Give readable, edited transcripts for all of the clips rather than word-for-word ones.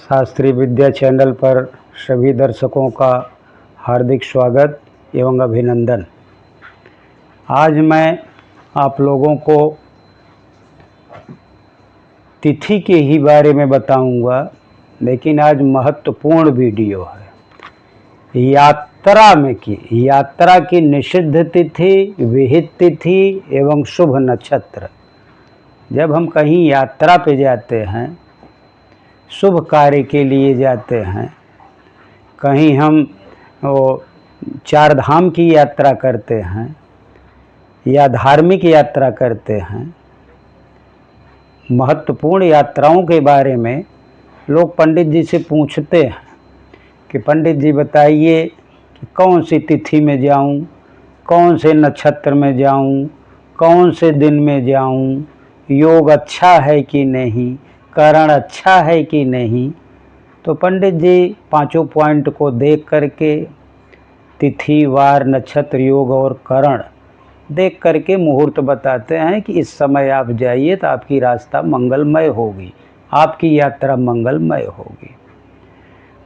शास्त्रीय विद्या चैनल पर सभी दर्शकों का हार्दिक स्वागत एवं अभिनंदन। आज मैं आप लोगों को तिथि के ही बारे में बताऊंगा, लेकिन आज महत्वपूर्ण वीडियो है। यात्रा की निषिद्ध तिथि, विहित तिथि एवं शुभ नक्षत्र। जब हम कहीं यात्रा पे जाते हैं, शुभ कार्य के लिए जाते हैं, कहीं हम चार धाम की यात्रा करते हैं या धार्मिक यात्रा करते हैं, महत्वपूर्ण यात्राओं के बारे में लोग पंडित जी से पूछते हैं कि पंडित जी बताइए कि कौन सी तिथि में जाऊं, कौन से नक्षत्र में जाऊं, कौन से दिन में जाऊं, योग अच्छा है कि नहीं, करण अच्छा है कि नहीं। तो पंडित जी पांचों पॉइंट को देख करके तिथि, वार, नक्षत्र, योग और करण देख करके मुहूर्त बताते हैं कि इस समय आप जाइए तो आपकी रास्ता मंगलमय होगी, आपकी यात्रा मंगलमय होगी।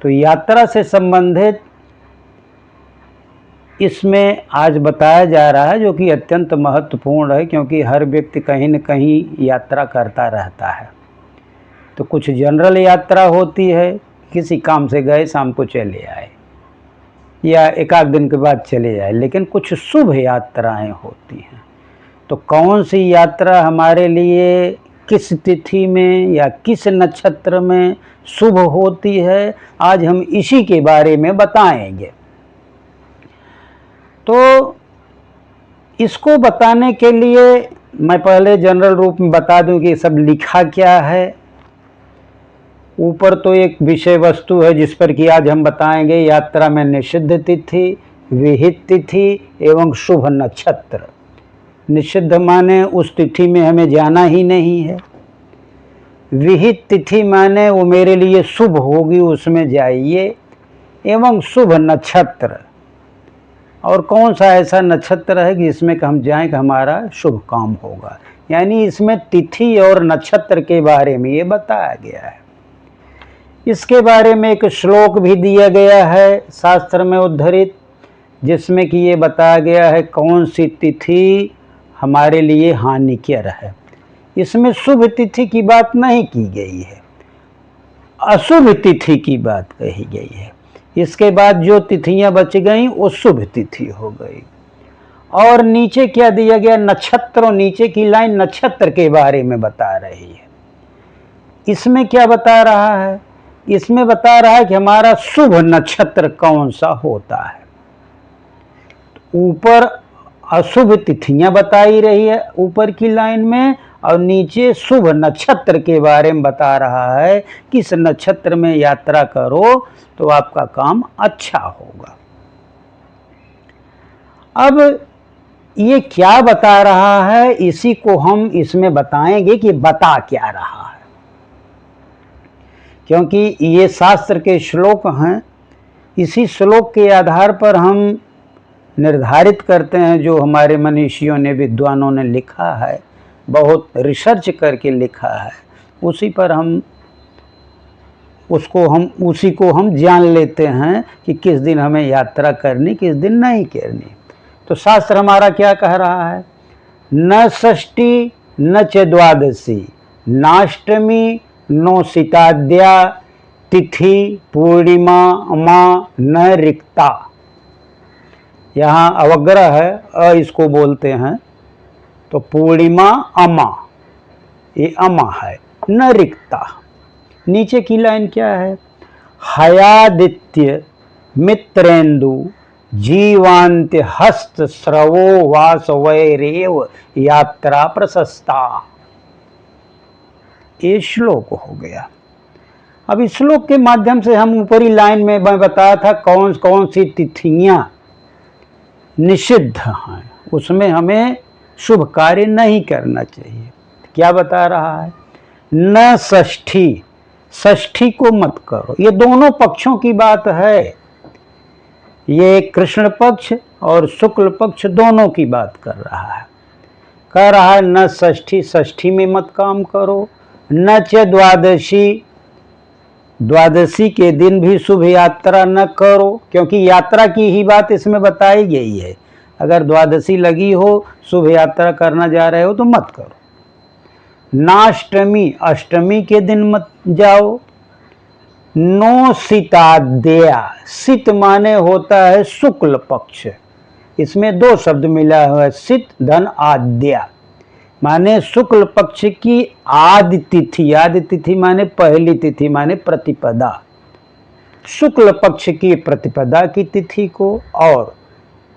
तो यात्रा से संबंधित इसमें आज बताया जा रहा है, जो कि अत्यंत महत्वपूर्ण है, क्योंकि हर व्यक्ति कहीं न कहीं यात्रा करता रहता है। तो कुछ जनरल यात्रा होती है, किसी काम से गए शाम को चले आए या एक आध दिन के बाद चले जाए, लेकिन कुछ शुभ यात्राएं होती हैं। तो कौन सी यात्रा हमारे लिए किस तिथि में या किस नक्षत्र में शुभ होती है, आज हम इसी के बारे में बताएंगे। तो इसको बताने के लिए मैं पहले जनरल रूप में बता दूं कि सब लिखा क्या है। ऊपर तो एक विषय वस्तु है जिस पर कि आज हम बताएंगे यात्रा में निषिद्ध तिथि, विहित तिथि एवं शुभ नक्षत्र। निषिद्ध माने उस तिथि में हमें जाना ही नहीं है। विहित तिथि माने वो मेरे लिए शुभ होगी, उसमें जाइए। एवं शुभ नक्षत्र, और कौन सा ऐसा नक्षत्र है कि जिसमें कि हम जाएं कि हमारा शुभ काम होगा। यानी इसमें तिथि और नक्षत्र के बारे में ये बताया गया है। इसके बारे में एक श्लोक भी दिया गया है शास्त्र में उद्धृत, जिसमें कि ये बताया गया है कौन सी तिथि हमारे लिए हानिकर है। इसमें शुभ तिथि की बात नहीं की गई है, अशुभ तिथि की बात कही गई है। इसके बाद जो तिथियां बच गईं वो शुभ तिथि हो गई। और नीचे क्या दिया गया, नक्षत्रों, नीचे की लाइन नक्षत्र के बारे में बता रही है। इसमें क्या बता रहा है, इसमें बता रहा है कि हमारा शुभ नक्षत्र कौन सा होता है। ऊपर अशुभ तिथियां बताई रही है ऊपर की लाइन में, और नीचे शुभ नक्षत्र के बारे में बता रहा है कि इस नक्षत्र में यात्रा करो तो आपका काम अच्छा होगा। अब ये क्या बता रहा है, इसी को हम इसमें बताएंगे कि बता क्या रहा है, क्योंकि ये शास्त्र के श्लोक हैं। इसी श्लोक के आधार पर हम निर्धारित करते हैं, जो हमारे मनीषियों ने, विद्वानों ने लिखा है, बहुत रिसर्च करके लिखा है, उसी पर हम उसी को हम जान लेते हैं कि किस दिन हमें यात्रा करनी, किस दिन नहीं करनी। तो शास्त्र हमारा क्या कह रहा है, न षष्ठी न च द्वादशी नाष्टमी नो सिताद्या तिथि पूर्णिमा अमा न रिक्ता। यहाँ अवग्रह है, इसको बोलते हैं, तो पूर्णिमा अमा, ये अमा है, न रिक्ता। नीचे की लाइन क्या है, हयादित्य मित्रेन्दु जीवांत्य हस्त स्रवो वासवैरेव यात्रा प्रशस्ता। ये श्लोक हो गया। अब इस श्लोक के माध्यम से हम ऊपरी लाइन में मैं बताया था कौन कौन सी तिथियां निषिद्ध हैं, उसमें हमें शुभ कार्य नहीं करना चाहिए। क्या बता रहा है, न षष्ठी, षष्ठी को मत करो। ये दोनों पक्षों की बात है, ये कृष्ण पक्ष और शुक्ल पक्ष दोनों की बात कर रहा है। कह रहा है न षष्ठी, षष्ठी में मत काम करो, न च द्वादशी, द्वादशी के दिन भी शुभ यात्रा न करो, क्योंकि यात्रा की ही बात इसमें बताई गई है। अगर द्वादशी लगी हो, शुभ यात्रा करना जा रहे हो तो मत करो। नाष्टमी, अष्टमी के दिन मत जाओ। नो सिताद्या, सित माने होता है शुक्ल पक्ष, इसमें दो शब्द मिला हुआ है, सित धन आद्या, माने शुक्ल पक्ष की आदि तिथि। आदि तिथि माने पहली तिथि, माने प्रतिपदा। शुक्ल पक्ष की प्रतिपदा की तिथि को और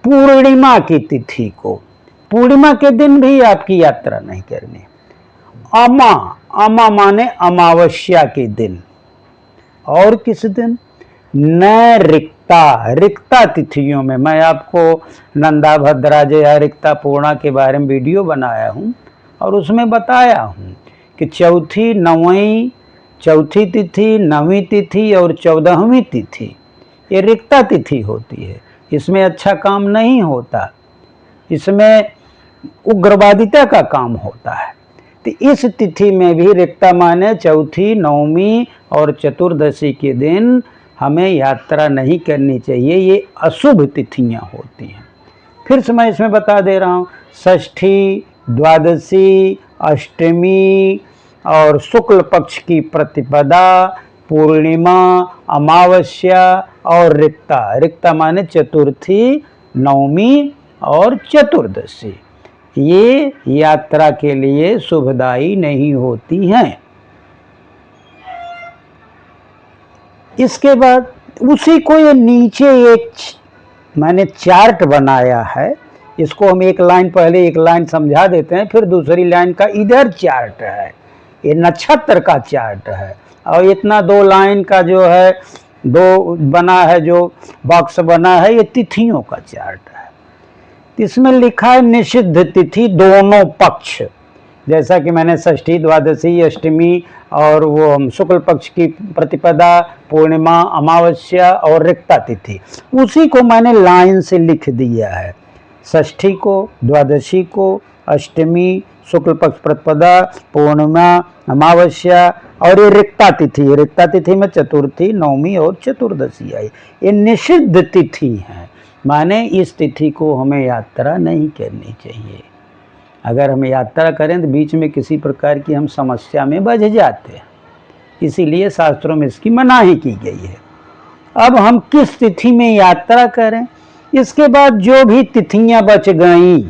पूर्णिमा की तिथि को, पूर्णिमा के दिन भी आपकी यात्रा नहीं करनी। अमा, अमा माने अमावस्या के दिन। और किस दिन? न रिक्ता, रिक्ता तिथियों में मैं आपको नंदा भद्रा जया रिक्ता पूर्णा के बारे में वीडियो बनाया हूँ और उसमें बताया हूँ कि चौथी तिथि, नवीं तिथि और 14वीं तिथि ये रिक्ता तिथि होती है। इसमें अच्छा काम नहीं होता, इसमें उग्रवादिता का काम होता है। तो इस तिथि में भी रिक्ता माने चौथी, नवमी और चतुर्दशी के दिन हमें यात्रा नहीं करनी चाहिए, ये अशुभ तिथियां होती हैं। फिर से मैं इसमें बता दे रहा हूँ, षष्ठी, द्वादशी, अष्टमी और शुक्ल पक्ष की प्रतिपदा, पूर्णिमा, अमावस्या और रिक्ता। रिक्ता माने चतुर्थी, नवमी और चतुर्दशी, ये यात्रा के लिए शुभदायी नहीं होती हैं। इसके बाद उसी को ये नीचे एक मैंने चार्ट बनाया है, इसको हम एक लाइन पहले एक लाइन समझा देते हैं, फिर दूसरी लाइन का इधर चार्ट है, ये नक्षत्र का चार्ट है। और इतना 2 लाइन का जो है, 2 बना है जो बॉक्स बना है, ये तिथियों का चार्ट है। इसमें लिखा है निषिद्ध तिथि दोनों पक्ष, जैसा कि मैंने षष्ठी, द्वादशी, अष्टमी और वो शुक्ल पक्ष की प्रतिपदा, पूर्णिमा, अमावस्या और रिक्ता तिथि, उसी को मैंने लाइन से लिख दिया है। षष्ठी को, द्वादशी को, अष्टमी, शुक्ल पक्ष प्रतिपदा, पूर्णिमा, अमावस्या और ये रिक्ता तिथि। रिक्ता तिथि में चतुर्थी, नवमी और चतुर्दशी आई, ये निषिद्ध तिथि है, माने इस तिथि को हमें यात्रा नहीं करनी चाहिए। अगर हम यात्रा करें तो बीच में किसी प्रकार की हम समस्या में बझ जाते हैं, इसीलिए शास्त्रों में इसकी मनाही की गई है। अब हम किस तिथि में यात्रा करें? इसके बाद जो भी तिथियां बच गईं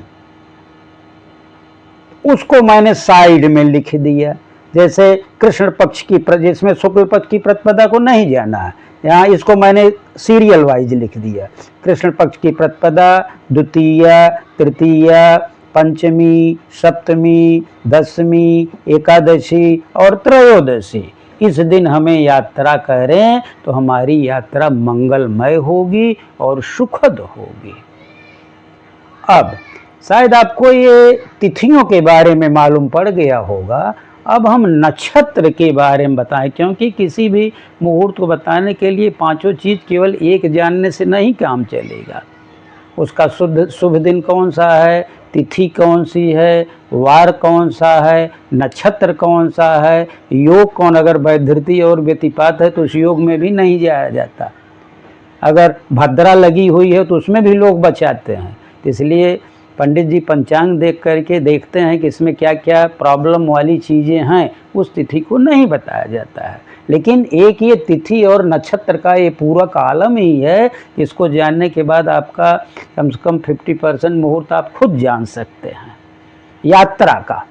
उसको मैंने साइड में लिख दिया। जैसे कृष्ण पक्ष की, जिसमें शुक्ल पक्ष की प्रतिपदा को नहीं जाना है, यहाँ इसको मैंने सीरियल वाइज लिख दिया। कृष्ण पक्ष की प्रतिपदा, द्वितीया, तृतीया, पंचमी, सप्तमी, दशमी, एकादशी और त्रयोदशी, इस दिन हमें यात्रा करें तो हमारी यात्रा मंगलमय होगी और सुखद होगी। अब शायद आपको ये तिथियों के बारे में मालूम पड़ गया होगा। अब हम नक्षत्र के बारे में बताएं, क्योंकि किसी भी मुहूर्त को बताने के लिए 5 चीज़ केवल एक जानने से नहीं काम चलेगा। उसका शुभ दिन कौन सा है, तिथि कौन सी है, वार कौन सा है, नक्षत्र कौन सा है, योग कौन, अगर वैधृति और व्यतिपात है तो उस योग में भी नहीं जाया जाता। अगर भद्रा लगी हुई है तो उसमें भी लोग बचाते हैं। इसलिए पंडित जी पंचांग देख करके देखते हैं कि इसमें क्या क्या प्रॉब्लम वाली चीज़ें हैं, उस तिथि को नहीं बताया जाता है। लेकिन एक ये तिथि और नक्षत्र का ये पूरा कॉलम ही है, इसको जानने के बाद आपका कम से कम 50% मुहूर्त आप खुद जान सकते हैं यात्रा का।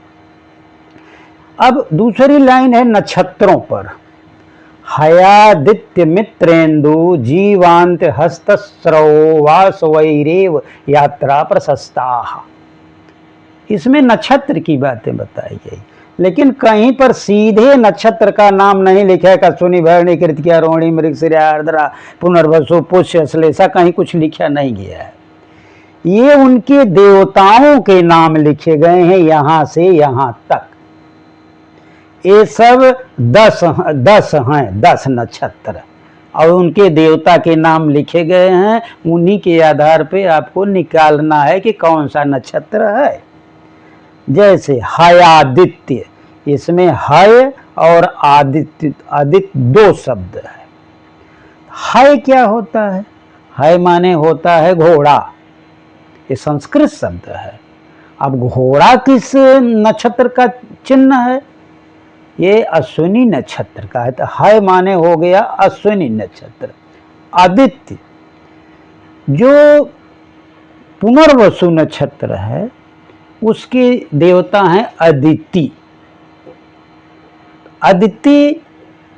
अब दूसरी लाइन है नक्षत्रों पर। हयादित्य मित्रेन्दु जीवांत हस्तस्रवो वासवैरेव यात्रा प्रशस्ताः। इसमें नक्षत्र की बातें बताई गई, लेकिन कहीं पर सीधे नक्षत्र का नाम नहीं लिखा है। अश्विनी, भरणी, कृतिका, रोहिणी, मृगशिरा, आर्द्रा, पुनर्वसु, पुष्य, श्लेषा, कहीं कुछ लिखा नहीं गया है। ये उनके देवताओं के नाम लिखे गए हैं यहाँ से यहाँ तक। ये सब 10 हैं, 10 नक्षत्र और उनके देवता के नाम लिखे गए हैं। उन्हीं के आधार पे आपको निकालना है कि कौन सा नक्षत्र है। जैसे हयादित्य, इसमें हय और आदित्य, आदित्य दो शब्द है। है क्या होता है माने होता है घोड़ा, ये संस्कृत शब्द है। अब घोड़ा किस नक्षत्र का चिन्ह है? ये अश्विनी नक्षत्र का है। तो है माने हो गया अश्विनी नक्षत्र। आदित्य जो पुनर्वसु नक्षत्र है उसके देवता हैं अदिति। अदिति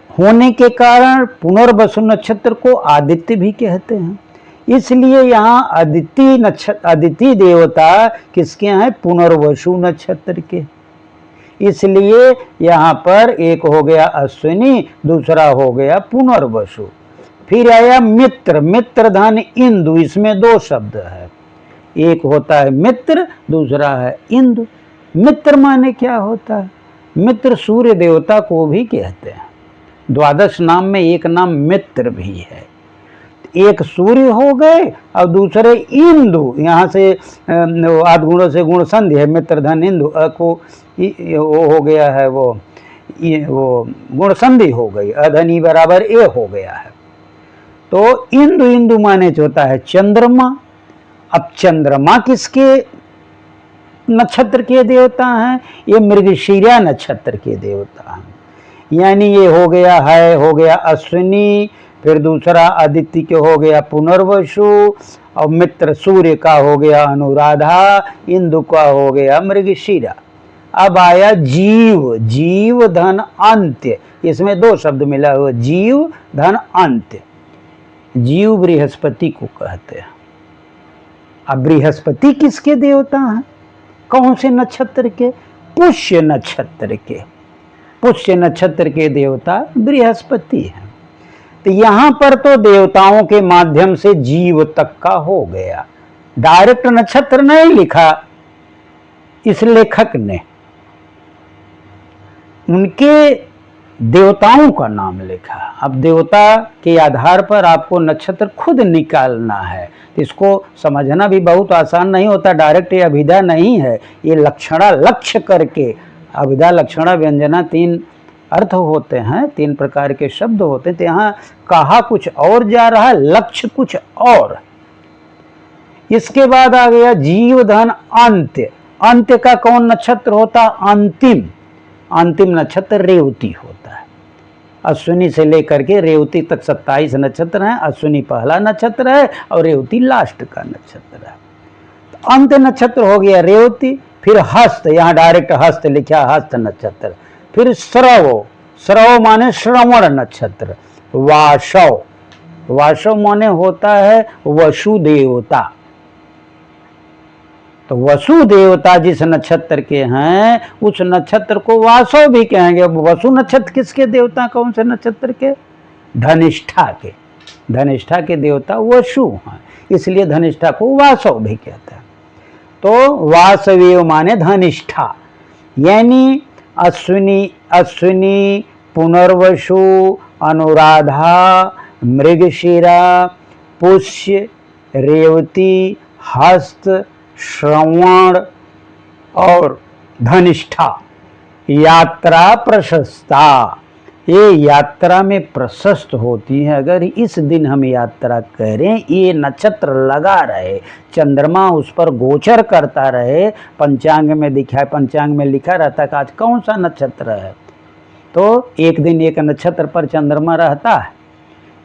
होने के कारण पुनर्वसु नक्षत्र को आदित्य भी कहते हैं। इसलिए यहाँ अदिति देवता किसके हैं? पुनर्वसु नक्षत्र के। इसलिए यहाँ पर एक हो गया अश्विनी, दूसरा हो गया पुनर्वसु। फिर आया मित्र, मित्र धन इंदु, इसमें दो शब्द है, एक होता है मित्र, दूसरा है इंदु। मित्र माने क्या होता है? मित्र सूर्य देवता को भी कहते हैं। द्वादश नाम में एक नाम मित्र भी है। एक सूर्य हो गए और दूसरे इंदु, यहाँ से आठ गुणों से गुण संधि है, मित्र धन इंदु को वो हो गया है, वो गुण संधि हो गई, अधनी बराबर ए हो गया है। तो इंदु, इंदु माने जो होता है चंद्रमा। अब चंद्रमा किसके नक्षत्र के देवता हैं? ये मृगशिरा नक्षत्र के देवता हैं। यानी ये हो गया अश्विनी, फिर दूसरा आदित्य के हो गया पुनर्वसु, और मित्र सूर्य का हो गया अनुराधा, इंदु का हो गया मृगशिरा। अब आया जीव, जीव धन अंत्य, इसमें दो शब्द मिला हुआ, जीव धन अंत्य। जीव बृहस्पति को कहते हैं। अब बृहस्पति किसके देवता हैं? कौन से नक्षत्र के? पुष्य नक्षत्र के। पुष्य नक्षत्र के देवता बृहस्पति हैं। तो यहाँ पर तो देवताओं के माध्यम से जीव तक का हो गया। डायरेक्ट नक्षत्र नहीं लिखा इस लेखक ने, उनके देवताओं का नाम लिखा। अब देवता के आधार पर आपको नक्षत्र खुद निकालना है। इसको समझना भी बहुत आसान नहीं होता। डायरेक्ट ये अभिधा नहीं है, ये लक्षणा लक्ष्य करके, अभिधा लक्षणा व्यंजना तीन अर्थ होते हैं, तीन प्रकार के शब्द होते हैं। तो यहाँ कहा कुछ और जा रहा है, लक्ष्य कुछ और। इसके बाद आ गया जीव धन अंत्य। अंत्य का कौन नक्षत्र होता? अंतिम। अंतिम नक्षत्र रेवती होता है। अश्विनी से लेकर के रेवती तक 27 नक्षत्र हैं। अश्विनी पहला नक्षत्र है और रेवती लास्ट का नक्षत्र है। तो अंत्य नक्षत्र हो गया रेवती। फिर हस्त, यहाँ डायरेक्ट हस्त लिखा, हस्त नक्षत्र। फिर श्रव, श्रव माने श्रवण नक्षत्र। वाशव, वाशव माने होता है वसु देवता। तो वसु देवता जिस नक्षत्र के हैं उस नक्षत्र को वासव भी कहेंगे। वसु नक्षत्र किसके देवता? कौन से नक्षत्र के? धनिष्ठा के। धनिष्ठा के देवता वसु हैं, इसलिए धनिष्ठा को वासव भी कहते हैं। तो वासवेव माने धनिष्ठा, यानी अश्विनी, अश्विनी, पुनर्वसु, अनुराधा, मृगशिरा, पुष्य, रेवती, हस्त, श्रवण और धनिष्ठा। यात्रा प्रशस्ता, ये यात्रा में प्रशस्त होती है। अगर इस दिन हम यात्रा करें, ये नक्षत्र लगा रहे, चंद्रमा उस पर गोचर करता रहे, पंचांग में दिखा है, पंचांग में लिखा रहता है कि आज कौन सा नक्षत्र है, तो एक दिन एक नक्षत्र पर चंद्रमा रहता है,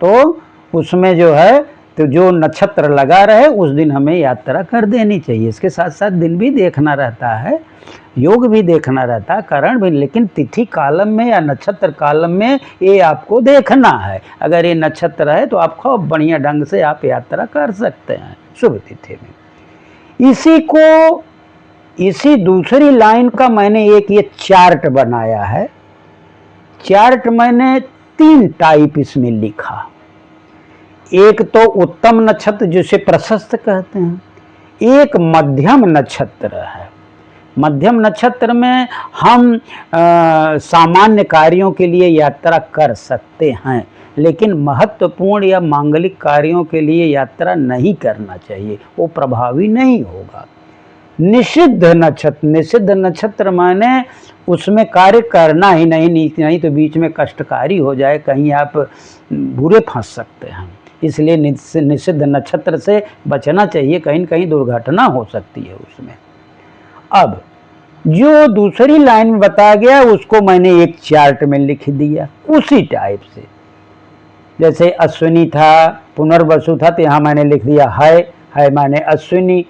तो उसमें जो है तो जो नक्षत्र लगा रहे उस दिन हमें यात्रा कर देनी चाहिए। इसके साथ साथ दिन भी देखना रहता है, योग भी देखना रहता है, करण भी, लेकिन तिथि कालम में या नक्षत्र कालम में ये आपको देखना है। अगर ये नक्षत्र है तो आप खूब बढ़िया ढंग से आप यात्रा कर सकते हैं शुभ तिथि में। इसी दूसरी लाइन का मैंने एक ये चार्ट बनाया है। चार्ट मैंने 3 टाइप इसमें लिखा। एक तो उत्तम नक्षत्र जिसे प्रशस्त कहते हैं, एक मध्यम नक्षत्र है। मध्यम नक्षत्र में हम सामान्य कार्यों के लिए यात्रा कर सकते हैं, लेकिन महत्वपूर्ण या मांगलिक कार्यों के लिए यात्रा नहीं करना चाहिए, वो प्रभावी नहीं होगा। निषिद्ध नक्षत्र, निषिद्ध नक्षत्र माने उसमें कार्य करना ही नहीं तो बीच में कष्टकारी हो जाए, कहीं आप बुरे फंस सकते हैं। इसलिए निषिद्ध नक्षत्र से बचना चाहिए, कहीं न कहीं दुर्घटना हो सकती है उसमें। अब जो दूसरी लाइन में बताया गया उसको मैंने एक चार्ट में लिख दिया उसी टाइप से। जैसे अश्विनी था, पुनर्वसु था, तो यहाँ मैंने लिख दिया है माने अश्विनी,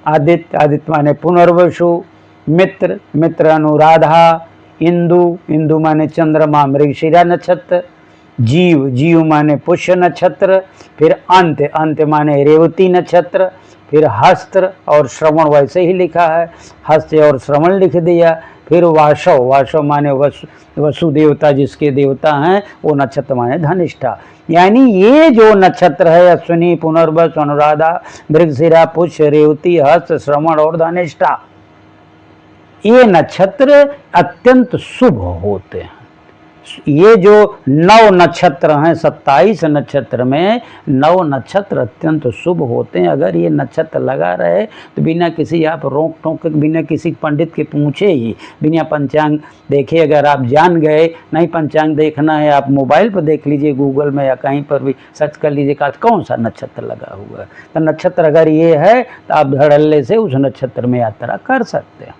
आदित्य माने पुनर्वसु, मित्र अनुराधा, इंदु माने चंद्रमा मृगशिरा नक्षत्र, जीव माने पुष्य नक्षत्र, फिर अंत माने रेवती नक्षत्र, फिर हस्त और श्रवण वैसे ही लिखा है, हस्त और श्रवण लिख दिया। फिर वाशव माने वसु देवता जिसके देवता हैं वो नक्षत्र माने धनिष्ठा। यानी ये जो नक्षत्र है अश्विनी, पुनर्वसु, अनुराधा, मृगशिरा, पुष्य, रेवती, हस्त, श्रवण और धनिष्ठा, ये नक्षत्र अत्यंत शुभ होते हैं। ये जो 9 नक्षत्र हैं, 27 नक्षत्र में 9 नक्षत्र अत्यंत शुभ होते हैं। अगर ये नक्षत्र लगा रहे तो बिना किसी आप रोक टोक, बिना किसी पंडित के पूछे ही, बिना पंचांग देखे अगर आप जान गए, नहीं पंचांग देखना है आप मोबाइल पर देख लीजिए, गूगल में या कहीं पर भी सर्च कर लीजिए कौन सा नक्षत्र लगा हुआ है। तो नक्षत्र अगर ये है तो आप धड़ल्ले से उस नक्षत्र में यात्रा कर सकते हैं।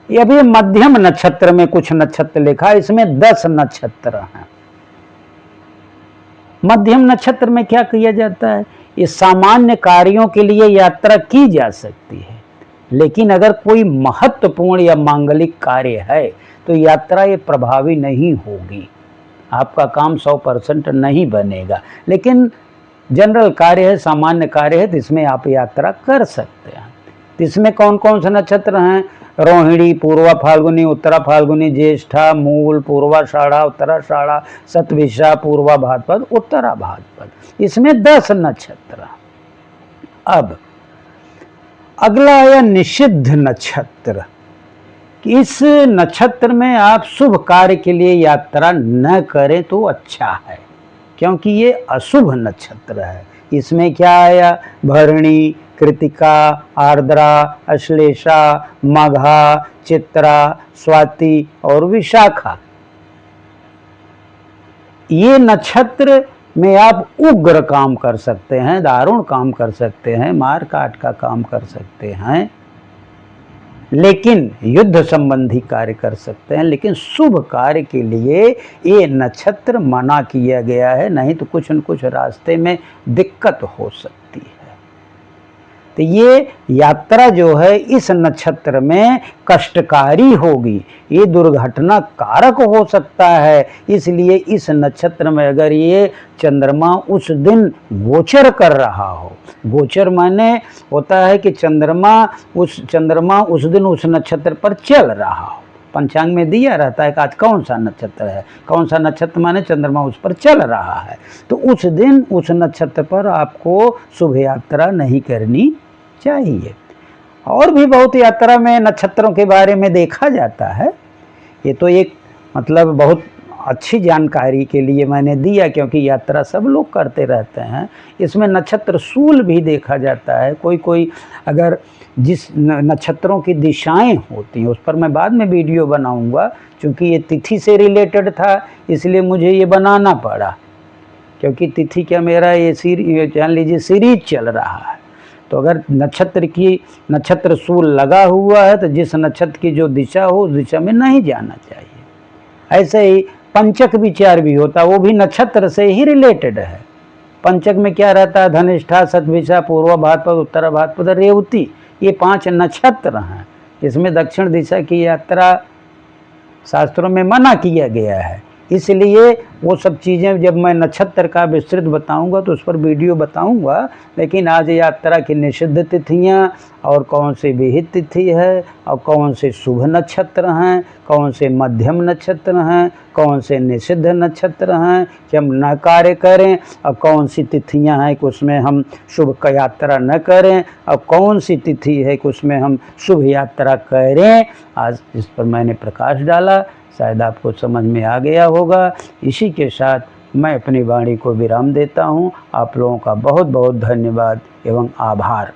ये भी मध्यम नक्षत्र में कुछ नक्षत्र लिखा, इसमें 10 नक्षत्र हैं। मध्यम नक्षत्र में क्या किया जाता है, ये सामान्य कार्यों के लिए यात्रा की जा सकती है, लेकिन अगर कोई महत्वपूर्ण या मांगलिक कार्य है तो यात्रा ये प्रभावी नहीं होगी, आपका काम 100% नहीं बनेगा। लेकिन जनरल कार्य है, सामान्य कार्य है, तो इसमें आप यात्रा कर सकते हैं। तो इसमें कौन कौन से नक्षत्र हैं, रोहिणी, पूर्वा फाल्गुनी, उत्तरा फाल्गुनी, ज्येष्ठा, मूल, पूर्वाषाढ़ा, उत्तराषाढ़ा, शतभिषा, पूर्वा भाद्रपद, उत्तरा भाद्रपद, इसमें 10 नक्षत्र। अब अगला आया निषिद्ध नक्षत्र। इस नक्षत्र में आप शुभ कार्य के लिए यात्रा न करें तो अच्छा है, क्योंकि ये अशुभ नक्षत्र है। इसमें क्या आया, भरणी, कृतिका, आर्द्रा, अश्लेषा, मघा, चित्रा, स्वाति और विशाखा। ये नक्षत्र में आप उग्र काम कर सकते हैं, दारुण काम कर सकते हैं, मार काट का काम कर सकते हैं, लेकिन युद्ध संबंधी कार्य कर सकते हैं, लेकिन शुभ कार्य के लिए ये नक्षत्र मना किया गया है, नहीं तो कुछ न कुछ रास्ते में दिक्कत हो सकती है। तो ये यात्रा जो है इस नक्षत्र में कष्टकारी होगी, ये दुर्घटना कारक हो सकता है। इसलिए इस नक्षत्र में अगर ये चंद्रमा उस दिन गोचर कर रहा हो, गोचर माने होता है कि चंद्रमा उस दिन उस नक्षत्र पर चल रहा हो। पंचांग में दिया रहता है कि आज कौन सा नक्षत्र है, कौन सा नक्षत्र माने चंद्रमा उस पर चल रहा है, तो उस दिन उस नक्षत्र पर आपको शुभ यात्रा नहीं करनी चाहिए। और भी बहुत यात्रा में नक्षत्रों के बारे में देखा जाता है। ये तो एक मतलब बहुत अच्छी जानकारी के लिए मैंने दिया, क्योंकि यात्रा सब लोग करते रहते हैं। इसमें नक्षत्र सूल भी देखा जाता है। कोई अगर जिस नक्षत्रों की दिशाएं होती हैं उस पर मैं बाद में वीडियो बनाऊंगा, क्योंकि ये तिथि से रिलेटेड था इसलिए मुझे ये बनाना पड़ा, क्योंकि तिथि क्या मेरा ये जान लीजिए सीरीज चल रहा है। तो अगर नक्षत्र सूल लगा हुआ है तो जिस नक्षत्र की जो दिशा हो उस दिशा में नहीं जाना चाहिए। ऐसे ही पंचक विचार भी होता है, वो भी नक्षत्र से ही रिलेटेड है। पंचक में क्या रहता है, धनिष्ठा, शतभिषा, पूर्वा भाद्रपद, उत्तरा भाद्रपद, रेवती, ये 5 नक्षत्र हैं। इसमें दक्षिण दिशा की यात्रा शास्त्रों में मना किया गया है। इसलिए वो सब चीज़ें जब मैं नक्षत्र का विस्तृत बताऊंगा तो उस पर वीडियो बताऊंगा। लेकिन आज यात्रा की निषिद्ध तिथियां और कौन सी विहित तिथि है और कौन से शुभ नक्षत्र हैं, कौन से मध्यम नक्षत्र हैं, कौन से निषिद्ध नक्षत्र हैं कि हम न कार्य करें, और कौन सी तिथियां हैं कि उसमें हम शुभ का यात्रा न करें, और कौन सी तिथि है कि उसमें हम शुभ यात्रा करें, आज इस पर मैंने प्रकाश डाला। शायद आपको समझ में आ गया होगा। इसी के साथ मैं अपनी वाणी को विराम देता हूँ। आप लोगों का बहुत बहुत धन्यवाद एवं आभार।